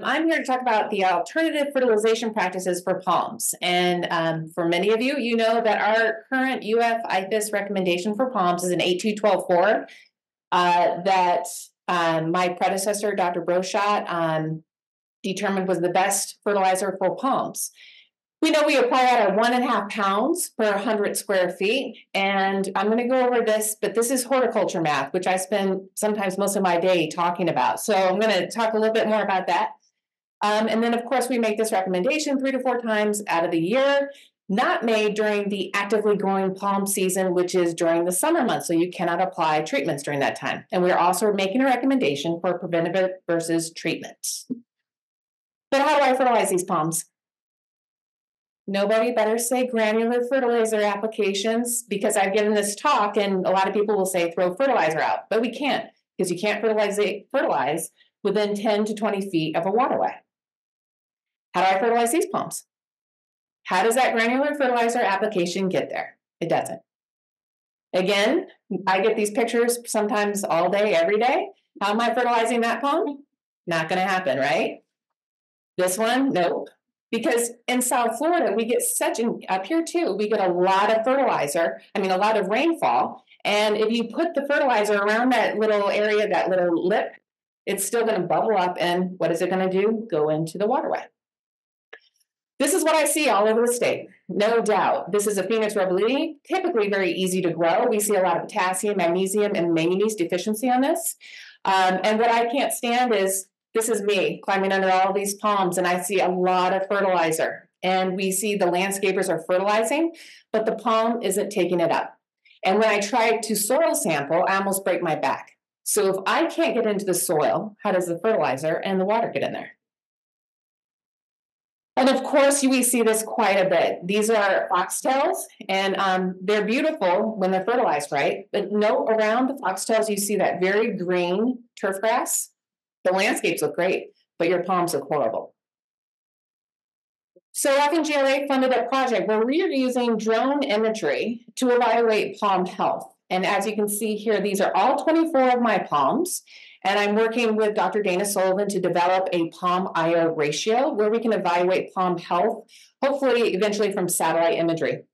I'm here to talk about the alternative fertilization practices for palms. And for many of you, you know that our current UF IFAS recommendation for palms is an 82124 that my predecessor, Dr. Broshot, determined was the best fertilizer for palms. We know we apply that at 1.5 pounds per 100 square feet. And I'm going to go over this, but this is horticulture math, which I spend sometimes most of my day talking about. So I'm going to talk a little bit more about that. And then, of course, we make this recommendation 3 to 4 times out of the year, not made during the actively growing palm season, which is during the summer months. So you cannot apply treatments during that time. And we're also making a recommendation for preventative versus treatment. But how do I fertilize these palms? Nobody better say granular fertilizer applications, because I've given this talk and a lot of people will say throw fertilizer out, but we can't, because you can't fertilize within 10 to 20 feet of a waterway. How do I fertilize these palms? How does that granular fertilizer application get there? It doesn't. Again, I get these pictures sometimes all day, every day. How am I fertilizing that palm? Not going to happen, right? This one, nope. Because in South Florida, we get up here too, we get a lot of fertilizer, a lot of rainfall. And if you put the fertilizer around that little area, that little lip, it's still going to bubble up. And what is it going to do? Go into the waterway. This is what I see all over the state, no doubt. This is a Phoenix rebellii, typically very easy to grow. We see a lot of potassium, magnesium, and manganese deficiency on this. And what I can't stand is, this is me climbing under all these palms, and I see a lot of fertilizer. And we see the landscapers are fertilizing, but the palm isn't taking it up. And when I try to soil sample, I almost break my back. So if I can't get into the soil, how does the fertilizer and the water get in there? And of course, we see this quite a bit. These are foxtails, and they're beautiful when they're fertilized, right? But no, around the foxtails, you see that very green turf grass. The landscapes look great, but your palms look horrible. So FNGLA funded a project where we are using drone imagery to evaluate palm health. And as you can see here, these are all 24 of my palms. And I'm working with Dr. Dana Sullivan to develop a palm IO ratio where we can evaluate palm health, hopefully eventually from satellite imagery.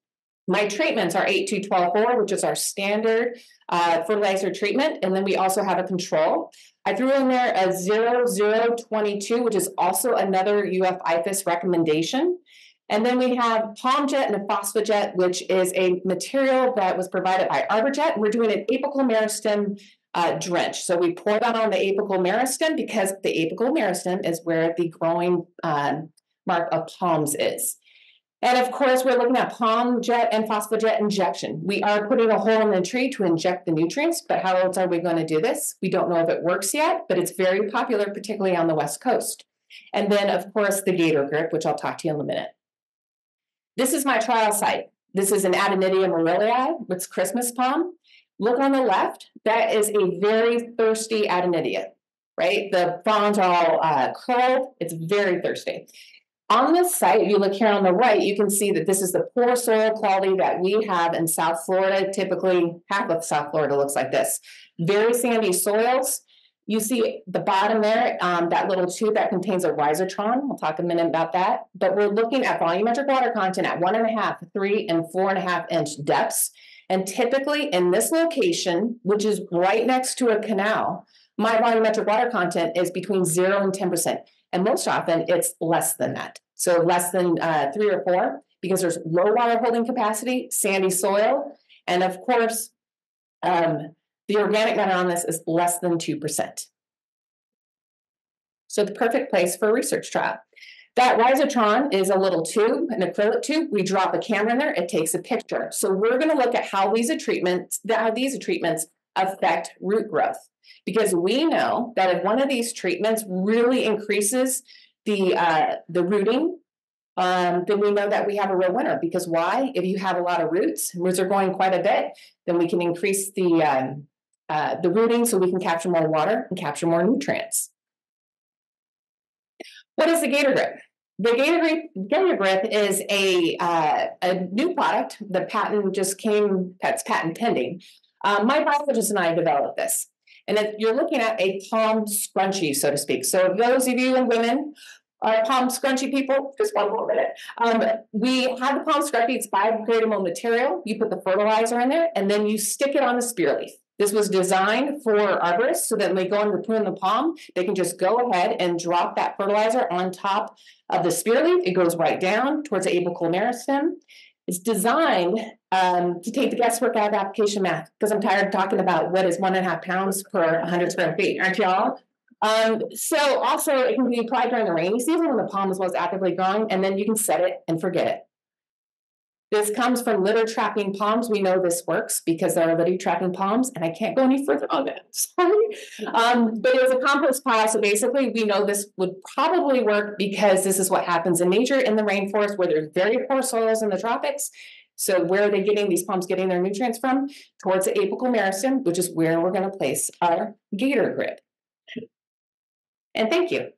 My treatments are 82124, which is our standard fertilizer treatment. And then we also have a control. I threw in there a 0022, which is also another UF IFAS recommendation. And then we have PalmJet and a Phosphojet, which is a material that was provided by ArborJet. We're doing an apical meristem drench. So we pour that on the apical meristem because the apical meristem is where the growing mark of palms is. And of course, we're looking at PalmJet and Phosphojet injection. We are putting a hole in the tree to inject the nutrients, but how else are we going to do this? We don't know if it works yet, but it's very popular, particularly on the West Coast. And then, of course, the Gator Grip, which I'll talk to you in a minute. This is my trial site. This is an Adenidia morillii, it's Christmas palm. Look on the left, that is a very thirsty Adenidia, right? The fronds are all curled, it's very thirsty. On this site, if you look here on the right, you can see that this is the poor soil quality that we have in South Florida. Typically, half of South Florida looks like this. Very sandy soils. You see the bottom there, that little tube that contains a rhizotron. We'll talk a minute about that. But we're looking at volumetric water content at 1.5, 3, and 4.5 inch depths. And typically in this location, which is right next to a canal, my volumetric water content is between 0 and 10%. And most often it's less than that. So less than 3 or 4, because there's low water holding capacity, sandy soil. And of course, the organic matter on this is less than 2%. So the perfect place for a research trial. That rhizotron is a little tube, an acrylic tube. We drop a camera in there, it takes a picture. So we're going to look at how these treatments affect root growth. Because we know that if one of these treatments really increases the rooting, then we know that we have a real winner. Because why? If you have a lot of roots are going quite a bit, then we can increase the rooting so we can capture more water and capture more nutrients. What is the Gator Grip? The Gator Grip is a new product. The patent just came, that's patent pending. My biologist and I developed this. And then you're looking at a palm scrunchie, so to speak. So those of you and women are palm scrunchie people, just one more minute. We have the palm scrunchie, it's biodegradable material. You put the fertilizer in there and then you stick it on the spear leaf. This was designed for arborists so that when they go in to put in the palm, they can just go ahead and drop that fertilizer on top of the spear leaf. It goes right down towards the apical meristem. It's designed to take the guesswork out of application math, because I'm tired of talking about what is 1.5 pounds per 100 square feet, aren't y'all? So also it can be applied during the rainy season when the palm is most actively growing, and then you can set it and forget it. This comes from litter trapping palms. We know this works because there are litter trapping palms, and I can't go any further on that. Sorry. But it was a compost pile, so basically we know this would probably work because this is what happens in nature in the rainforest where there's very poor soils in the tropics. So where are they getting these palms getting their nutrients from? Towards the apical meristem, which is where we're going to place our Gator Grip. And thank you.